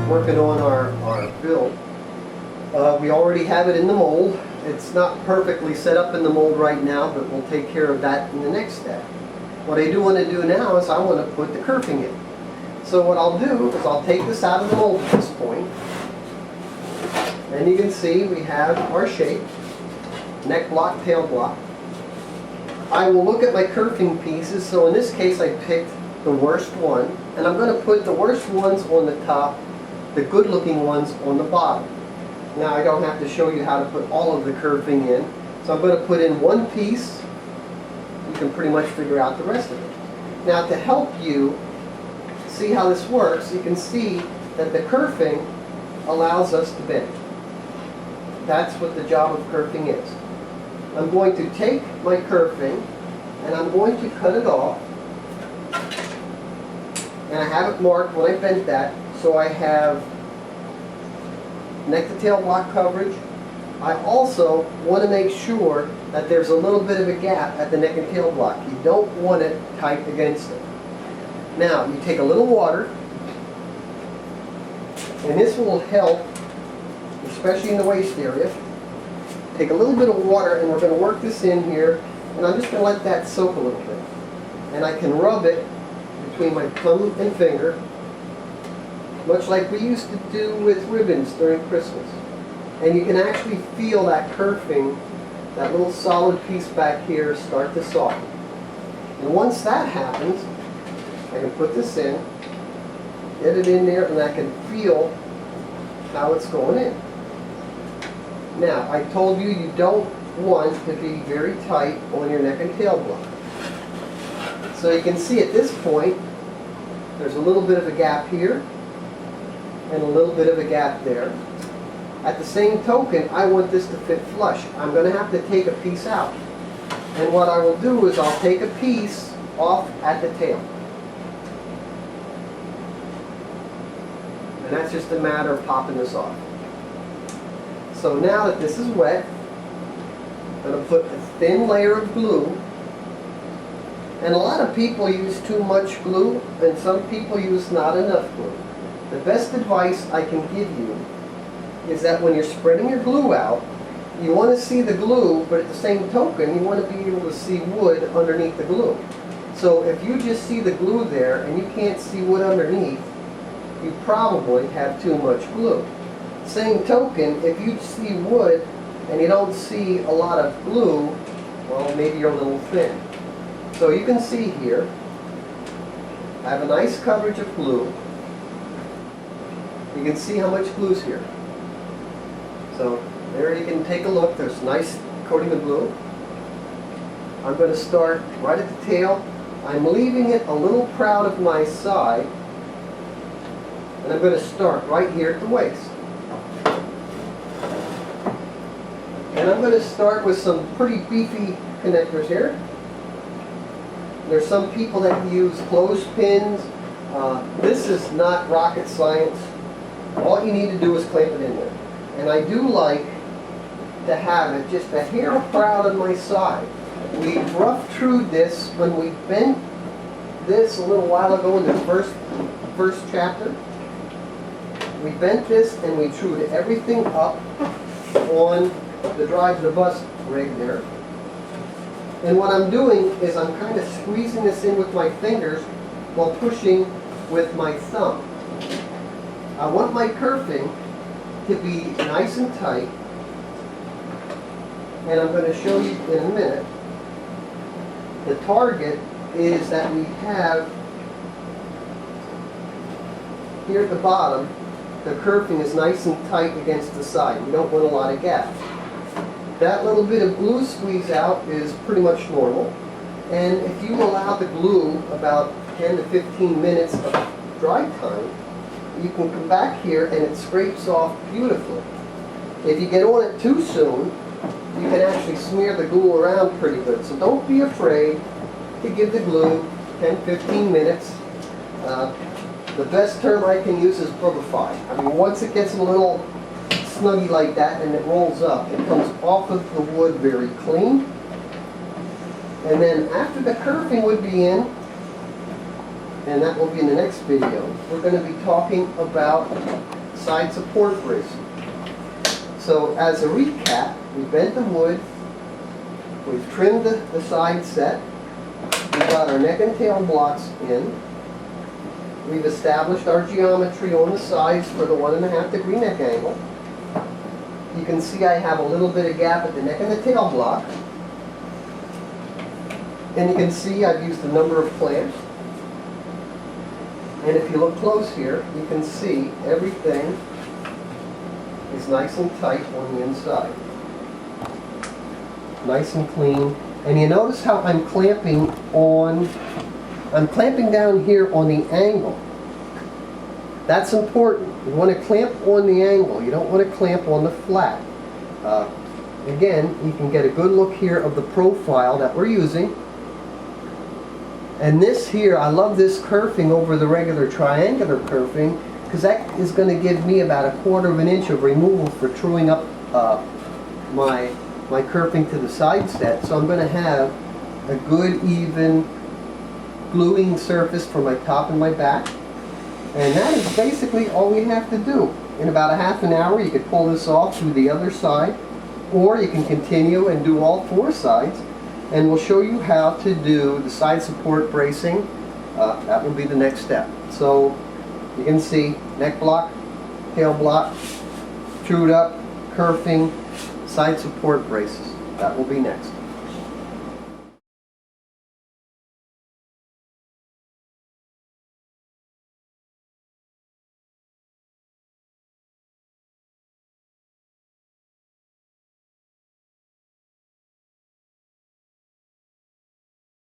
working on our build. We already have it in the mold. It's not perfectly set up in the mold right now, but we'll take care of that in the next step. What I do want to do now is I want to put the kerfing in. So what I'll do is I'll take this out of the mold at this point. And you can see we have our shape, neck block, tail block. I will look at my kerfing pieces. So in this case I picked the worst one, and I'm going to put the worst ones on the top, the good looking ones on the bottom. Now I don't have to show you how to put all of the kerfing in, so I'm going to put in one piece. You can pretty much figure out the rest of it. Now to help you see how this works, you can see that the kerfing allows us to bend. That's what the job of kerfing is. I'm going to take my kerfing and I'm going to cut it off. And I have it marked when I bent that, so I have neck to tail block coverage. I also want to make sure that there's a little bit of a gap at the neck and tail block. You don't want it tight against it. Now, you take a little water, and this will help, especially in the waist area. Take a little bit of water, and we're going to work this in here, and I'm just going to let that soak a little bit. And I can rub it between my thumb and finger, much like we used to do with ribbons during Christmas. And you can actually feel that kerfing, that little solid piece back here, start to soften. And once that happens, I can put this in, get it in there, and I can feel how it's going in. Now, I told you you don't want to be very tight on your neck and tail block. So you can see at this point, there's a little bit of a gap here, and a little bit of a gap there. At the same token, I want this to fit flush. I'm going to have to take a piece out. And what I will do is I'll take a piece off at the tail. And that's just a matter of popping this off. So now that this is wet, I'm going to put a thin layer of glue. And a lot of people use too much glue, and some people use not enough glue. The best advice I can give you is that when you're spreading your glue out, you want to see the glue, but at the same token, you want to be able to see wood underneath the glue. So if you just see the glue there and you can't see wood underneath, you probably have too much glue. Same token, if you see wood and you don't see a lot of glue, well, maybe you're a little thin. So you can see here, I have a nice coverage of glue. You can see how much glue's here. So there you can take a look. There's a nice coating of glue. I'm going to start right at the tail. I'm leaving it a little proud of my side. And I'm going to start right here at the waist. And I'm going to start with some pretty beefy connectors here. There's some people that use clothespins. This is not rocket science. All you need to do is clamp it in there. And I do like to have it just a hair proud on my side. We rough trued this when we bent this a little while ago in the first chapter. We bent this and we trued everything up on the drive to the bus rig there. And what I'm doing is I'm kind of squeezing this in with my fingers while pushing with my thumb. I want my kerfing to be nice and tight, and I'm going to show you in a minute. The target is that we have here at the bottom, the kerfing is nice and tight against the side. We don't want a lot of gap. That little bit of glue squeeze out is pretty much normal, and if you allow the glue about 10 to 15 minutes of dry time, you can come back here and it scrapes off beautifully. If you get on it too soon, you can actually smear the glue around pretty good. So don't be afraid to give the glue 10-15 minutes. The best term I can use is boogified. I mean, once it gets a little snuggy like that and it rolls up, it comes off of the wood very clean. And then after the kerfing would be in, and that will be in the next video, we're going to be talking about side support bracing. So as a recap, we bent the wood, we've trimmed the side set, we've got our neck and tail blocks in, we've established our geometry on the sides for the 1.5 degree neck angle. You can see I have a little bit of gap at the neck and the tail block. And you can see I've used a number of clamps. And if you look close here, you can see everything is nice and tight on the inside. Nice and clean. And you notice how I'm clamping down here on the angle. That's important. You want to clamp on the angle. You don't want to clamp on the flat. Again, you can get a good look here of the profile that we're using. And this here, I love this kerfing over the regular triangular kerfing because that is going to give me about 1/4 inch of removal for truing up my kerfing to the side set. So I'm going to have a good even gluing surface for my top and my back. And that is basically all we have to do. In about 1/2 hour you could pull this off to the other side, or you can continue and do all 4 sides. And we'll show you how to do the side support bracing. That will be the next step. So you can see neck block, tail block, trued up, kerfing, side support braces. That will be next.